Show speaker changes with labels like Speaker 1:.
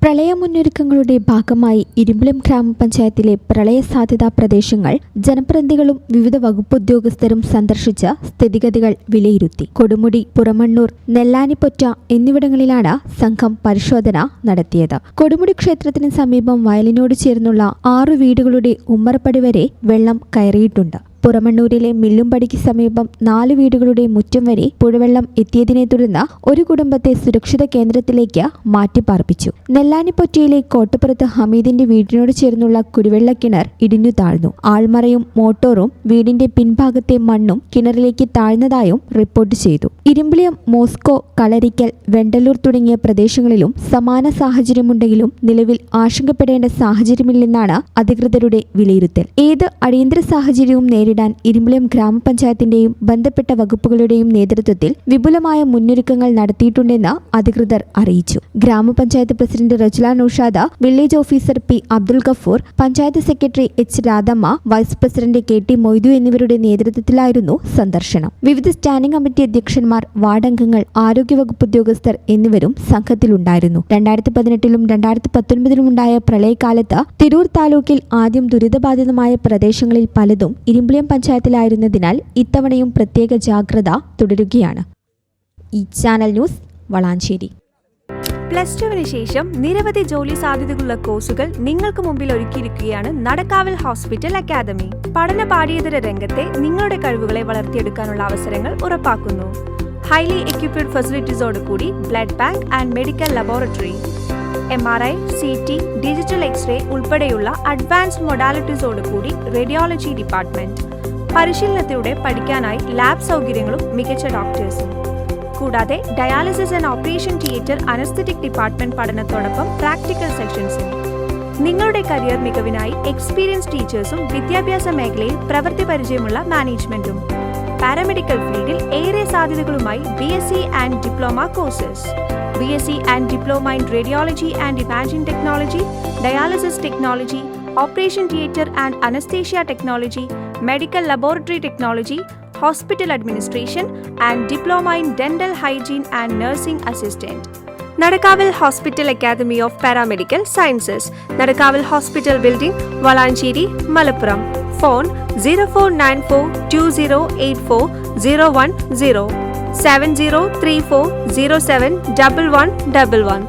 Speaker 1: പ്രളയ മുന്നൊരുക്കങ്ങളുടെ ഭാഗമായി ഇരുമ്പിളിയം ഗ്രാമപഞ്ചായത്തിലെ പ്രളയ സാധ്യതാ പ്രദേശങ്ങൾ ജനപ്രതിനിധികളും വിവിധ വകുപ്പ് ഉദ്യോഗസ്ഥരും സന്ദർശിച്ച് സ്ഥിതിഗതികൾ വിലയിരുത്തി. കൊടുമുടി, പുറമണ്ണൂർ, നെല്ലാനിപ്പൊറ്റ എന്നിവിടങ്ങളിലാണ് സംഘം പരിശോധന നടത്തിയത്. കൊടുമുടി ക്ഷേത്രത്തിന് സമീപം വയലിനോട് ചേർന്നുള്ള 6 വീടുകളുടെ ഉമ്മറപ്പടി വരെ വെള്ളം കയറിയിട്ടുണ്ട്. പുറമണ്ണൂരിലെ മില്ലുംപടിക്ക് സമീപം 4 വീടുകളുടെ മുറ്റം വരെ പുഴവെള്ളം എത്തിയതിനെ തുടർന്ന് ഒരു കുടുംബത്തെ സുരക്ഷിത കേന്ദ്രത്തിലേക്ക് മാറ്റിപ്പാർപ്പിച്ചു. നെല്ലാനിപ്പൊറ്റയിലെ കോട്ടപ്പുറത്ത് ഹമീദിന്റെ വീടിനോട് ചേർന്നുള്ള കുടിവെള്ള കിണർ ഇടിഞ്ഞു താഴ്ന്നു. ആൾമറയും മോട്ടോറും വീടിന്റെ പിൻഭാഗത്തെ മണ്ണും കിണറിലേക്ക് താഴ്ന്നതായും റിപ്പോർട്ട് ചെയ്തു. ഇരുമ്പിളിയം, മോസ്കോ, കളരിക്കൽ, വെണ്ടലൂർ തുടങ്ങിയ പ്രദേശങ്ങളിലും സമാന സാഹചര്യമുണ്ടെങ്കിലും നിലവിൽ ആശങ്കപ്പെടേണ്ട സാഹചര്യമില്ലെന്നാണ് അധികൃതരുടെ വിലയിരുത്തൽ. ഏത് അടിയന്തര സാഹചര്യവും നേരിടാൻ ഇരുമ്പിളിയം ഗ്രാമപഞ്ചായത്തിന്റെയും ബന്ധപ്പെട്ട വകുപ്പുകളുടെയും നേതൃത്വത്തിൽ വിപുലമായ മുന്നൊരുക്കങ്ങൾ നടത്തിയിട്ടുണ്ടെന്ന് അധികൃതർ അറിയിച്ചു. ഗ്രാമപഞ്ചായത്ത് president Rajla Naushad, village officer P Abdul Gafoor, panchayat secretary H Radhamma, vice president K T Moidu എന്നിവരുടെ നേതൃത്വത്തിലായിരുന്നു സന്ദർശനം. വിവിധ സ്റ്റാൻഡിംഗ് കമ്മിറ്റി അധ്യക്ഷന്മാർ, വാർഡംഗങ്ങൾ, ആരോഗ്യവകുപ്പ് ഉദ്യോഗസ്ഥർ എന്നിവരും സംഘത്തിലുണ്ടായിരുന്നു. 2018-ലും 2019-ലും ഉണ്ടായ പ്രളയകാലത്ത് തിരൂർ താലൂക്കിൽ ആദ്യം ദുരിതബാധിതമായ പ്രദേശങ്ങളിൽ പലതും ഇരുമ്പിളിയം പഞ്ചായത്തിലായിരുന്നതിനാൽ ഇത്തവണയും പ്രത്യേക ജാഗ്രത തുടരുകയാണ്. ഈ ചാനൽ ന്യൂസ്, വളാഞ്ചേരി.
Speaker 2: +2-ന് ശേഷം നിരവധി ജോലി സാധ്യതകളുള്ള കോഴ്സുകൾ നിങ്ങൾക്ക് മുമ്പിൽ ഒരുക്കിയിരിക്കുകയാണ് നടക്കാവിൽ ഹോസ്പിറ്റൽ അക്കാദമി. പഠന പാഠ്യേതര രംഗത്തെ നിങ്ങളുടെ കഴിവുകളെ വളർത്തിയെടുക്കാനുള്ള അവസരങ്ങൾ ഉറപ്പാക്കുന്നു. ഹൈലി എക്യുപ്ഡ് ഫെസിലിറ്റീസോട് കൂടി blood bank and medical laboratory, MRI, CT, digital x ray ഉൾപ്പെടെയുള്ള അഡ്വാൻസ്ഡ് മൊഡാലിറ്റീസോട് കൂടി റേഡിയോളജി ഡിപ്പാർട്ട്മെന്റ്. പരിശീലനത്തിലൂടെ പഠിക്കാനായി ലാബ് സൗകര്യങ്ങളും മികച്ച ഡോക്ടേഴ്സും. കൂടാതെ dialysis and operation theatre, anaesthetic department പഠനത്തോടൊപ്പം പ്രാക്ടിക്കൽ സെക്ഷൻസും. നിങ്ങളുടെ കരിയർ മികവിനായി എക്സ്പീരിയൻസ് ടീച്ചേഴ്സും വിദ്യാഭ്യാസ മേഖലയിൽ പ്രവൃത്തി പരിചയമുള്ള മാനേജ്മെന്റും. പാരാമെഡിക്കൽ ഫീൽഡിൽ ഏറെ സാധ്യതകളുമായി BSc and diploma courses. BSc and diploma in radiology and imaging technology, dialysis technology, operation theatre and anaesthesia technology, medical laboratory technology, hospital administration and diploma in dental hygiene and nursing assistant. നടക്കാവിൽ hospital academy of paramedical sciences, നടക്കാവിൽ hospital building, Valanchery, Malappuram. Phone 049420840110 7034071111.